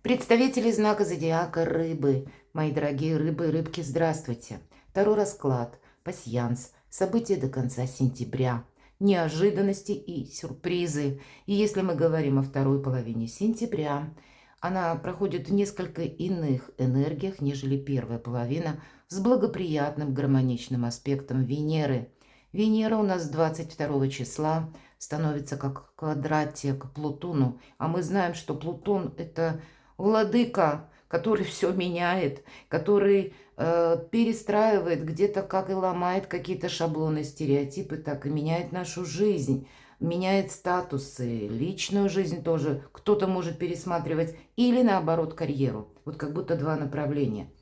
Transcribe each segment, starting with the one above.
Представители знака зодиака Рыбы. Мои дорогие рыбы и рыбки, здравствуйте. Второй расклад, пасьянс, события до конца сентября, неожиданности и сюрпризы. И если мы говорим о второй половине сентября, она проходит в несколько иных энергиях, нежели первая половина, с благоприятным гармоничным аспектом Венеры. Венера у нас 22 числа становится как квадратия к Плутону, а мы знаем, что Плутон – это владыка, который все меняет, который перестраивает где-то, как и ломает какие-то шаблоны, стереотипы, так и меняет нашу жизнь, меняет статусы, личную жизнь тоже кто-то может пересматривать, или наоборот карьеру. Вот как будто два направления.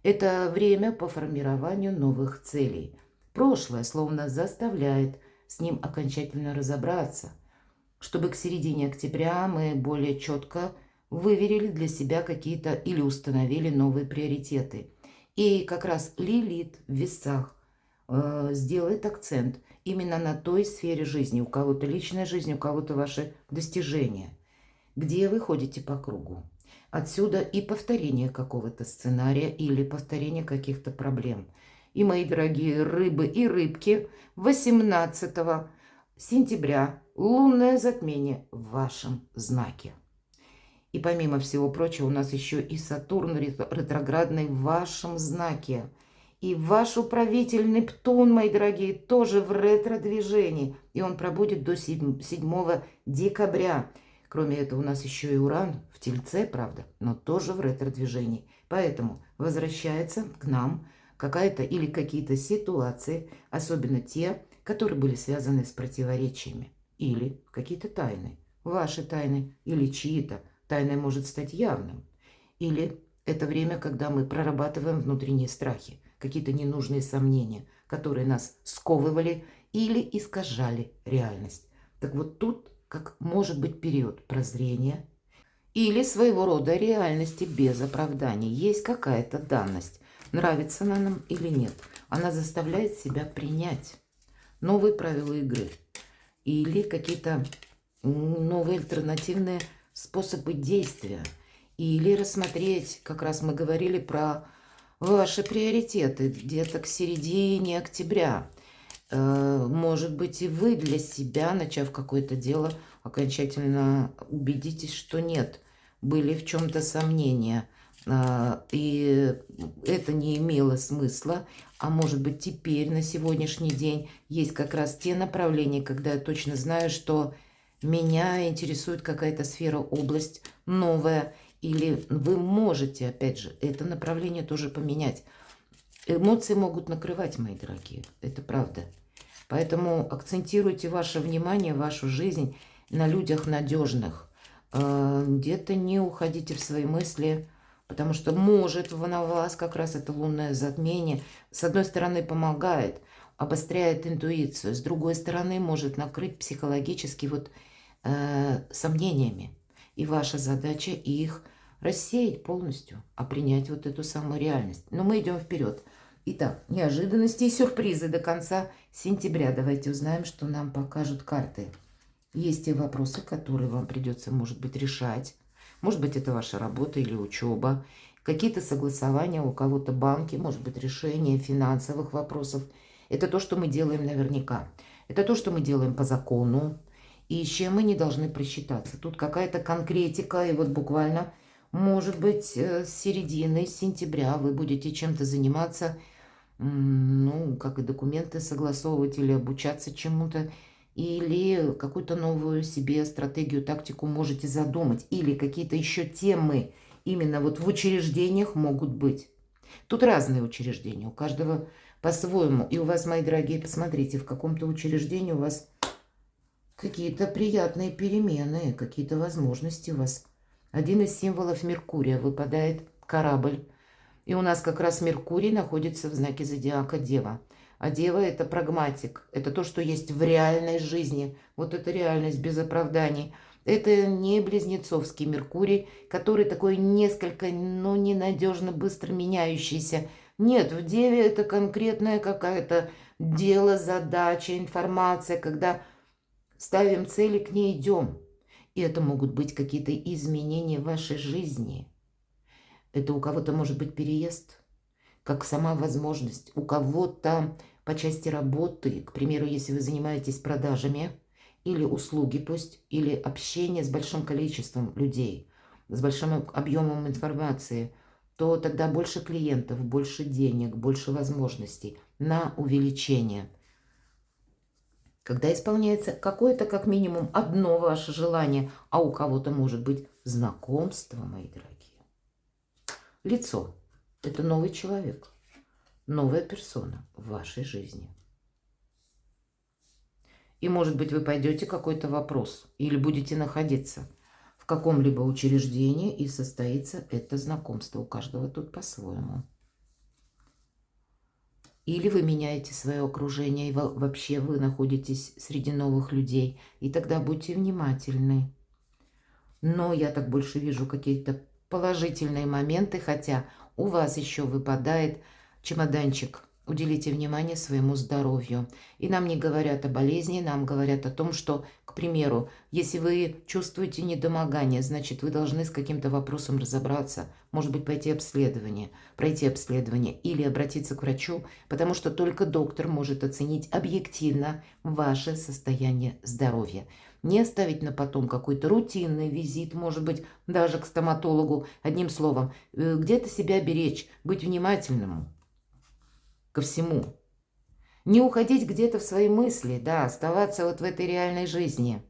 Это время по формированию новых целей. Прошлое словно заставляет с ним окончательно разобраться, чтобы к середине октября мы более четко выверили для себя какие-то или установили новые приоритеты. И как раз Лилит в весах сделает акцент именно на той сфере жизни. У кого-то личная жизнь, у кого-то ваши достижения. Где вы ходите по кругу. Отсюда и повторение какого-то сценария или повторение каких-то проблем. И, мои дорогие рыбы и рыбки, 18 сентября лунное затмение в вашем знаке. И помимо всего прочего, у нас еще и Сатурн ретроградный в вашем знаке. И ваш управитель Нептун, мои дорогие, тоже в ретро-движении. И он пробудет до 7 декабря. Кроме этого, у нас еще и Уран в Тельце, правда, но тоже в ретро-движении. Поэтому возвращается к нам какая-то или какие-то ситуации, особенно те, которые были связаны с противоречиями. Или какие-то тайны. Ваши тайны или чьи-то. Тайное может стать явным. Или это время, когда мы прорабатываем внутренние страхи, какие-то ненужные сомнения, которые нас сковывали или искажали реальность. Так вот тут как может быть период прозрения или своего рода реальности без оправданий. Есть какая-то данность, нравится она нам или нет. Она заставляет себя принять новые правила игры или какие-то новые альтернативные способы действия. Или рассмотреть, как раз мы говорили про ваши приоритеты где-то к середине октября. Может быть, и вы для себя, начав какое-то дело, окончательно убедитесь, что нет, были в чем-то сомнения, и это не имело смысла. А может быть, теперь, на сегодняшний день, есть как раз те направления, когда я точно знаю, что меня интересует какая-то сфера, область новая, или вы можете, опять же, это направление тоже поменять. Эмоции могут накрывать, мои дорогие, это правда. Поэтому акцентируйте ваше внимание, вашу жизнь на людях надежных. Где-то не уходите в свои мысли, потому что может на вас как раз это лунное затмение. С одной стороны помогает, обостряет интуицию, с другой стороны может накрыть психологически сомнениями. И ваша задача их рассеять полностью, а принять вот эту самую реальность. Но мы идем вперед. Итак, неожиданности и сюрпризы до конца сентября. Давайте узнаем, что нам покажут карты. Есть те вопросы, которые вам придется, может быть, решать. Может быть, это ваша работа или учеба. Какие-то согласования, у кого-то банки, может быть, решение финансовых вопросов. Это то, что мы делаем наверняка. Это то, что мы делаем по закону. И с чем мы не должны просчитаться. Тут какая-то конкретика, и вот буквально, может быть, с середины сентября вы будете чем-то заниматься, ну, как и документы согласовывать или обучаться чему-то, или какую-то новую себе стратегию, тактику можете задумать, или какие-то еще темы именно вот в учреждениях могут быть. Тут разные учреждения, у каждого по-своему. И у вас, мои дорогие, посмотрите, в каком-то учреждении у вас какие-то приятные перемены, какие-то возможности у вас. Один из символов Меркурия выпадает корабль. И у нас как раз Меркурий находится в знаке зодиака Дева. А Дева – это прагматик. Это то, что есть в реальной жизни. Вот эта реальность без оправданий. Это не близнецовский Меркурий, который такой несколько, ну, ненадежно быстро меняющийся. Нет, в Деве это конкретное какое-то дело, задача, информация, когда ставим цели, к ней идем. И это могут быть какие-то изменения в вашей жизни. Это у кого-то может быть переезд, как сама возможность. У кого-то по части работы, к примеру, если вы занимаетесь продажами, или услуги пусть, или общение с большим количеством людей, с большим объемом информации, то тогда больше клиентов, больше денег, больше возможностей на увеличение. Когда исполняется какое-то, как минимум, одно ваше желание, а у кого-то может быть знакомство, мои дорогие. Лицо – это новый человек, новая персона в вашей жизни. И, может быть, вы пойдете какой-то вопрос или будете находиться в каком-либо учреждении, и состоится это знакомство. У каждого тут по-своему. Или вы меняете свое окружение, и вообще вы находитесь среди новых людей, и тогда будьте внимательны. Но я так больше вижу какие-то положительные моменты, хотя у вас еще выпадает чемоданчик. Уделите внимание своему здоровью. И нам не говорят о болезни, нам говорят о том, что, к примеру, если вы чувствуете недомогание, значит, вы должны с каким-то вопросом разобраться. Может быть, пройти обследование или обратиться к врачу, потому что только доктор может оценить объективно ваше состояние здоровья. Не оставить на потом какой-то рутинный визит, может быть, даже к стоматологу. Одним словом, где-то себя беречь, быть внимательным ко всему. Не уходить где-то в свои мысли, да, оставаться вот в этой реальной жизни.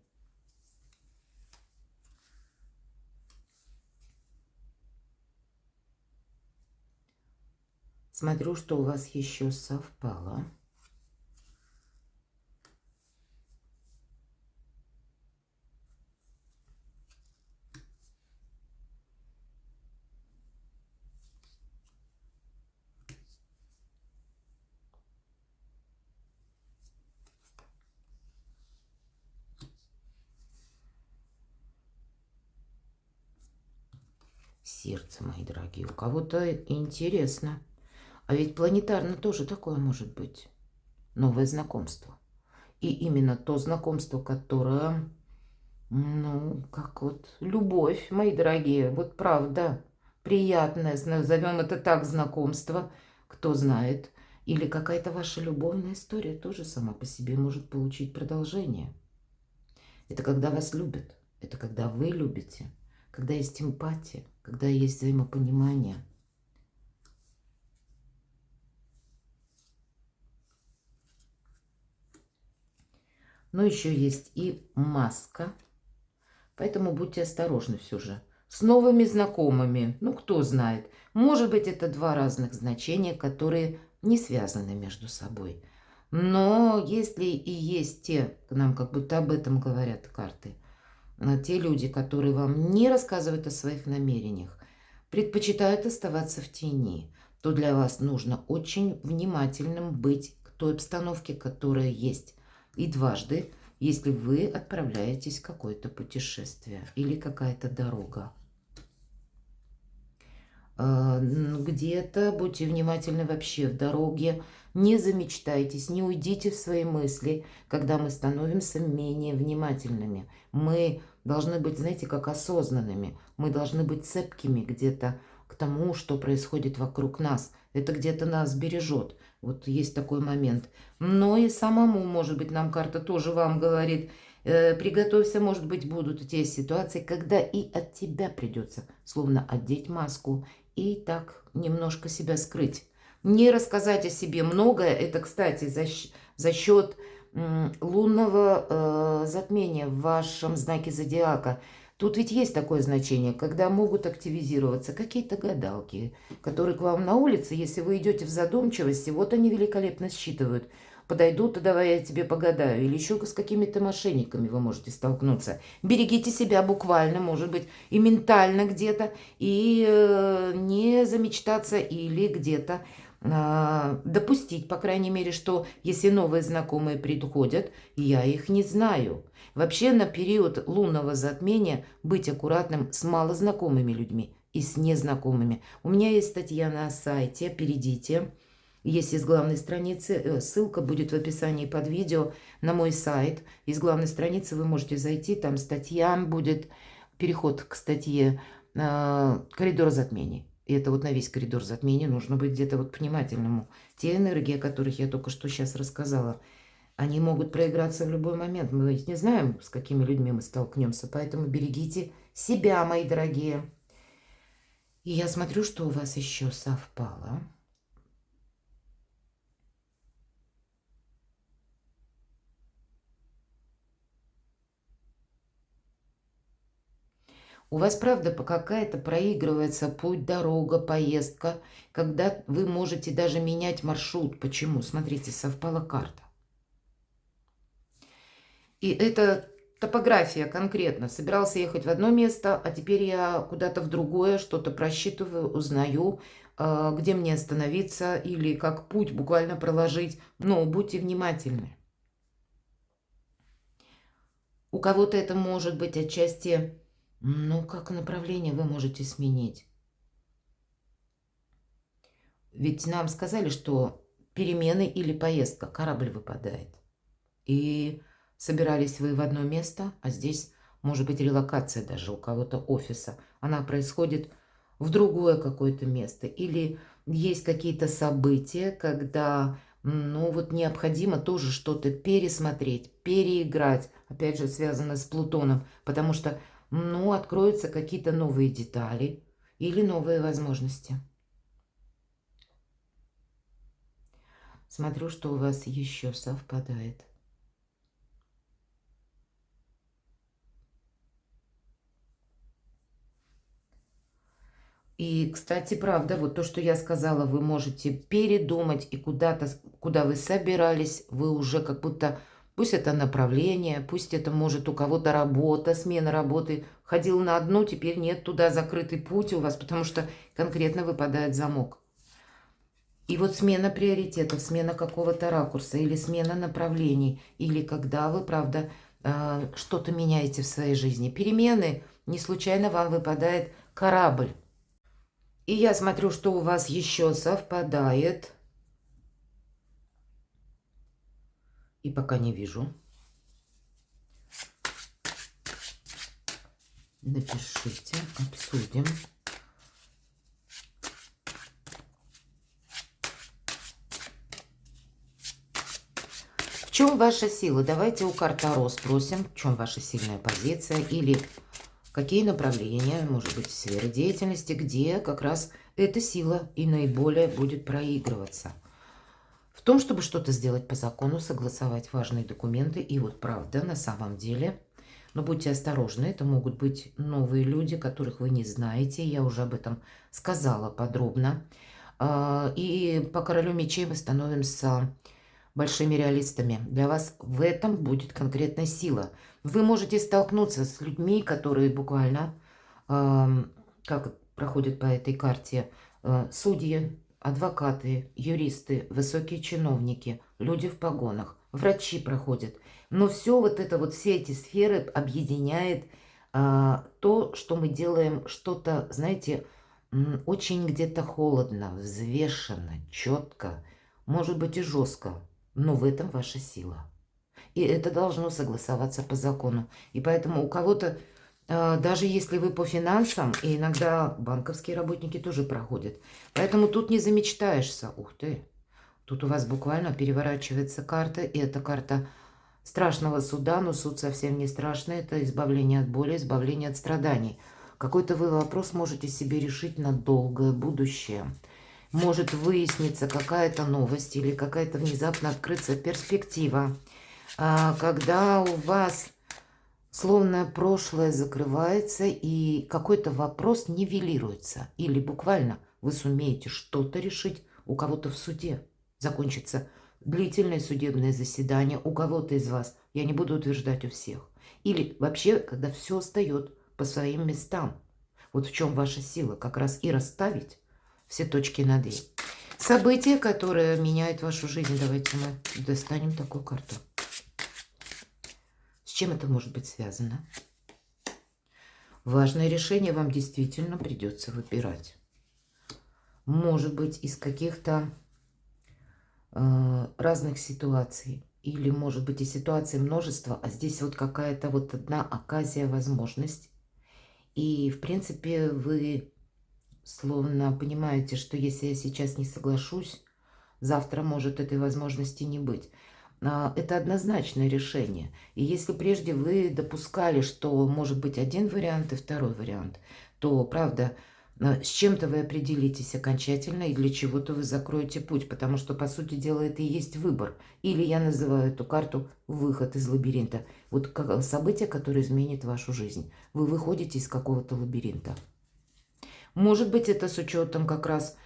Смотрю, что у вас еще совпало. Сердце, мои дорогие, у кого-то интересно. А ведь планетарно тоже такое может быть. Новое знакомство. И именно то знакомство, которое, ну, как вот любовь, мои дорогие, вот правда, приятное, назовем это так, знакомство, кто знает. Или какая-то ваша любовная история тоже сама по себе может получить продолжение. Это когда вас любят, это когда вы любите, когда есть эмпатия, когда есть взаимопонимание. Но еще есть и маска, поэтому будьте осторожны все же. С новыми знакомыми, ну кто знает, может быть это два разных значения, которые не связаны между собой. Но если и есть те, нам как будто об этом говорят карты, те люди, которые вам не рассказывают о своих намерениях, предпочитают оставаться в тени, то для вас нужно очень внимательным быть к той обстановке, которая есть. И дважды, если вы отправляетесь в какое-то путешествие или какая-то дорога. Где-то будьте внимательны вообще в дороге, не замечтайтесь, не уйдите в свои мысли, когда мы становимся менее внимательными. Мы должны быть, знаете, как осознанными, мы должны быть цепкими где-то к тому, что происходит вокруг нас. Это где-то нас бережет. Вот есть такой момент. Но и самому, может быть, нам карта тоже вам говорит, приготовься, может быть, будут те ситуации, когда и от тебя придется словно одеть маску и так немножко себя скрыть. Не рассказать о себе многое, это, кстати, за счет лунного затмения в вашем знаке зодиака. Тут ведь есть такое значение, когда могут активизироваться какие-то гадалки, которые к вам на улице, если вы идете в задумчивости, вот они великолепно считывают. Подойдут, и давай я тебе погадаю. Или еще с какими-то мошенниками вы можете столкнуться. Берегите себя буквально, может быть, и ментально где-то, и не замечтаться, или где-то допустить, по крайней мере, что если новые знакомые приходят, я их не знаю. Вообще на период лунного затмения быть аккуратным с малознакомыми людьми и с незнакомыми. У меня есть статья на сайте, перейдите, Есть из главной страницы, ссылка будет в описании под видео на мой сайт. Из главной страницы вы можете зайти, там статья будет, переход к статье «Коридор затмений». И это вот на весь коридор затмений нужно быть где-то вот внимательному. Те энергии, о которых я только что сейчас рассказала, они могут проиграться в любой момент. Мы ведь не знаем, с какими людьми мы столкнемся, поэтому берегите себя, мои дорогие. И я смотрю, что у вас еще совпало. У вас, правда, какая-то проигрывается путь, дорога, поездка, когда вы можете даже менять маршрут. Почему? Смотрите, совпала карта. И это топография конкретно. Собирался ехать в одно место, а теперь я куда-то в другое, что-то просчитываю, узнаю, где мне остановиться или как путь буквально проложить. Но будьте внимательны. У кого-то это может быть отчасти... Ну, как направление вы можете сменить? Ведь нам сказали, что перемены или поездка, корабль выпадает. И собирались вы в одно место, а здесь может быть релокация даже у кого-то офиса. Она происходит в другое какое-то место. Или есть какие-то события, когда, ну вот необходимо тоже что-то пересмотреть, переиграть. Опять же, связано с Плутоном, потому что ну, откроются какие-то новые детали или новые возможности. Смотрю, что у вас еще совпадает. И, кстати, правда, вот то, что я сказала, вы можете передумать и куда-то, куда вы собирались, вы уже как будто, пусть это направление, пусть это может у кого-то работа, смена работы, ходил на одну, теперь нет, туда закрытый путь у вас, потому что конкретно выпадает замок. И вот смена приоритетов, смена какого-то ракурса или смена направлений, или когда вы, правда, что-то меняете в своей жизни. Перемены, не случайно вам выпадает корабль. И я смотрю, что у вас еще совпадает. И пока не вижу. Напишите, обсудим. В чем ваша сила? Давайте у карт Таро спросим, в чем ваша сильная позиция или какие направления, может быть, сферы деятельности, где как раз эта сила и наиболее будет проигрываться. В том, чтобы что-то сделать по закону, согласовать важные документы. И вот правда, на самом деле, но будьте осторожны, это могут быть новые люди, которых вы не знаете. Я уже об этом сказала подробно. И по королю мечей мы становимся большими реалистами. Для вас в этом будет конкретная сила. Вы можете столкнуться с людьми, которые буквально, как проходят по этой карте, судьи, адвокаты, юристы, высокие чиновники, люди в погонах, врачи проходят. Но все вот это вот, все эти сферы объединяет то, что мы делаем что-то, знаете, очень где-то холодно, взвешенно, четко, может быть и жестко. Но в этом ваша сила. И это должно согласоваться по закону. И поэтому у кого-то, даже если вы по финансам, и иногда банковские работники тоже проходят. Поэтому тут не замечтаешься. Ух ты! Тут у вас буквально переворачивается карта. И это карта страшного суда. Но суд совсем не страшный. Это избавление от боли, избавление от страданий. Какой-то вы вопрос можете себе решить на долгое будущее. Может выясниться какая-то новость или какая-то внезапно открыться перспектива, когда у вас словно прошлое закрывается и какой-то вопрос нивелируется. Или буквально вы сумеете что-то решить у кого-то в суде. Закончится длительное судебное заседание у кого-то из вас. Я не буду утверждать у всех. Или вообще, когда все встает по своим местам. Вот в чем ваша сила. Как раз и расставить все точки над «и». События, которые меняют вашу жизнь. Давайте мы достанем такую карту. С чем это может быть связано? Важное решение вам действительно придется выбирать. Может быть, из каких-то разных ситуаций. Или, может быть, и ситуаций множество, а здесь вот какая-то вот одна оказия, возможность. И, в принципе, вы словно понимаете, что если я сейчас не соглашусь, завтра может этой возможности не быть. Это однозначное решение. И если прежде вы допускали, что может быть один вариант и второй вариант, то, правда, с чем-то вы определитесь окончательно, и для чего-то вы закроете путь, потому что, по сути дела, это и есть выбор. Или я называю эту карту «выход из лабиринта». Вот как событие, которое изменит вашу жизнь. Вы выходите из какого-то лабиринта. Может быть, это с учетом как раз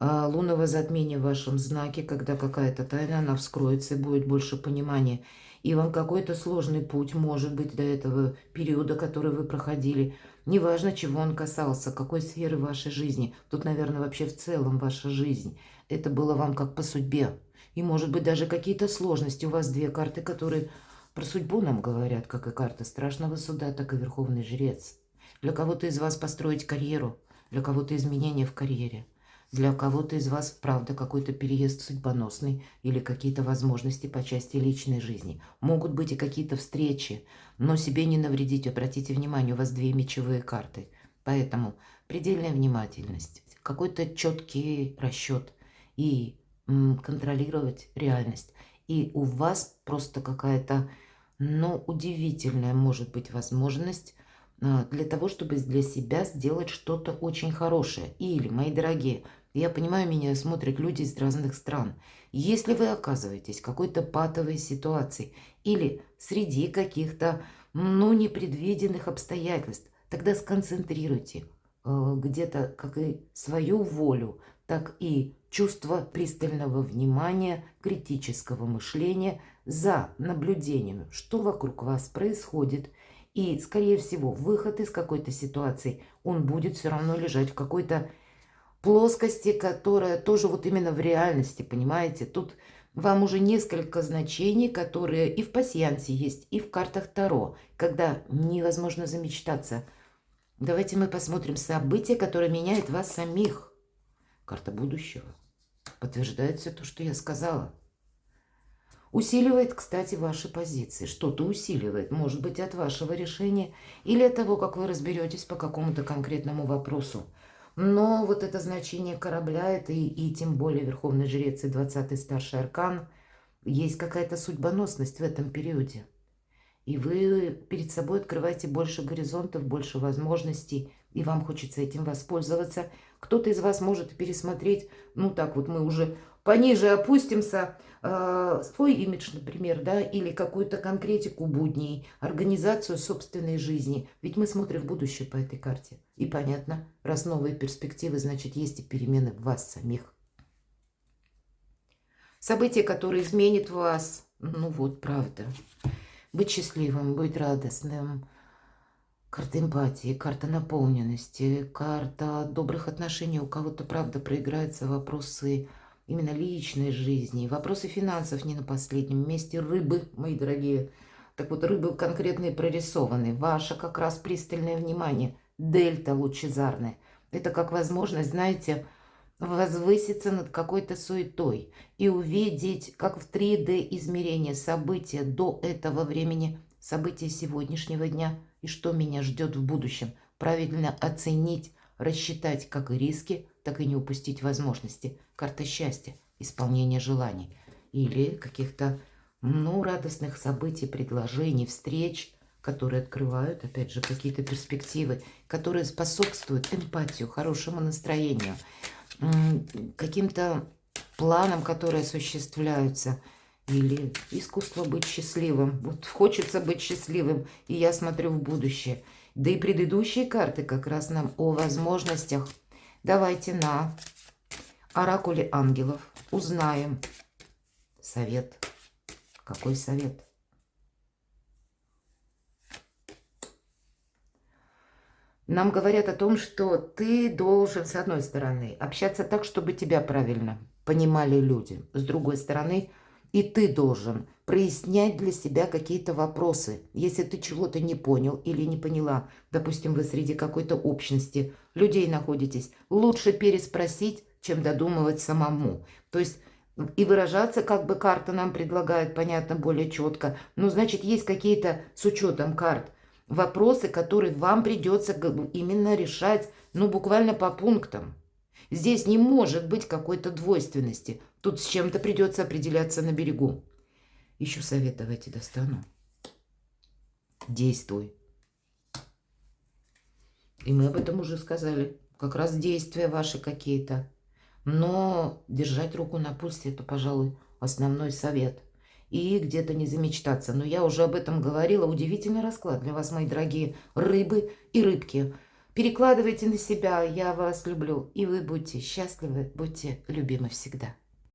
лунного затмения в вашем знаке, когда какая-то тайна, она вскроется и будет больше понимания. И вам какой-то сложный путь, может быть, до этого периода, который вы проходили. Неважно, чего он касался, какой сферы вашей жизни. Тут, наверное, вообще в целом ваша жизнь. Это было вам как по судьбе. И, может быть, даже какие-то сложности. У вас две карты, которые про судьбу нам говорят, как и карта Страшного Суда, так и Верховный Жрец. Для кого-то из вас построить карьеру, для кого-то изменения в карьере. Для кого-то из вас, правда, какой-то переезд судьбоносный или какие-то возможности по части личной жизни. Могут быть и какие-то встречи, но себе не навредить. Обратите внимание, у вас две мечевые карты. Поэтому предельная внимательность, какой-то четкий расчет и контролировать реальность. И у вас просто какая-то, ну, удивительная может быть возможность для того, чтобы для себя сделать что-то очень хорошее. Или, мои дорогие, я понимаю, меня смотрят люди из разных стран. Если вы оказываетесь в какой-то патовой ситуации или среди каких-то, ну, непредвиденных обстоятельств, тогда сконцентрируйте где-то как и свою волю, так и чувство пристального внимания, критического мышления за наблюдением, что вокруг вас происходит. И, скорее всего, выход из какой-то ситуации, он будет все равно лежать в какой-то плоскости, которая тоже вот именно в реальности, понимаете? Тут вам уже несколько значений, которые и в пасьянсе есть, и в картах Таро, когда невозможно замечтаться. Давайте мы посмотрим события, которые меняют вас самих. Карта будущего. Подтверждает все то, что я сказала. Усиливает, кстати, ваши позиции. Что-то усиливает. Может быть, от вашего решения или от того, как вы разберетесь по какому-то конкретному вопросу. Но вот это значение корабля, это и тем более Верховный Жрец и 20-й старший аркан, есть какая-то судьбоносность в этом периоде. И вы перед собой открываете больше горизонтов, больше возможностей, и вам хочется этим воспользоваться. Кто-то из вас может пересмотреть, ну так вот мы уже пониже опустимся, свой имидж, например, да, или какую-то конкретику будней, организацию собственной жизни. Ведь мы смотрим в будущее по этой карте. И понятно, раз новые перспективы, значит, есть и перемены в вас самих. События, которые изменят вас, ну вот, правда. Быть счастливым, быть радостным. Карта эмпатии, карта наполненности, карта добрых отношений. У кого-то, правда, проиграются вопросы именно личной жизни. Вопросы финансов не на последнем месте. Рыбы, мои дорогие. Так вот, рыбы конкретные прорисованы. Ваше как раз пристальное внимание. Дельта лучезарная. Это как возможность, знаете, возвыситься над какой-то суетой и увидеть, как в 3D измерении события до этого времени, события сегодняшнего дня и что меня ждет в будущем. Правильно оценить, рассчитать как и риски, так и не упустить возможности. Карта счастья, исполнение желаний или каких-то, ну, радостных событий, предложений, встреч, которые открывают, опять же, какие-то перспективы, которые способствуют эмпатию, хорошему настроению, каким-то планам, которые осуществляются, или искусство быть счастливым. Вот хочется быть счастливым, и я смотрю в будущее. Да и предыдущие карты как раз нам о возможностях. Давайте на оракуле ангелов узнаем совет. Какой совет? Нам говорят о том, что ты должен, с одной стороны, общаться так, чтобы тебя правильно понимали люди. С другой стороны, и ты должен прояснять для себя какие-то вопросы. Если ты чего-то не понял или не поняла, допустим, вы среди какой-то общности людей находитесь, лучше переспросить, чем додумывать самому. То есть И выражаться, как бы карта нам предлагает, понятно, более четко. Но, значит, есть какие-то, с учетом карт, вопросы, которые вам придется именно решать, ну, буквально по пунктам. Здесь не может быть какой-то двойственности. Тут с чем-то придется определяться на берегу. Еще совет давайте достану. Действуй. И мы об этом уже сказали. Как раз действия ваши какие-то. Но держать руку на пульсе – это, пожалуй, основной совет. И где-то не замечтаться. Но я уже об этом говорила. Удивительный расклад для вас, мои дорогие рыбы и рыбки. Перекладывайте на себя. Я вас люблю. И вы будьте счастливы, будьте любимы всегда.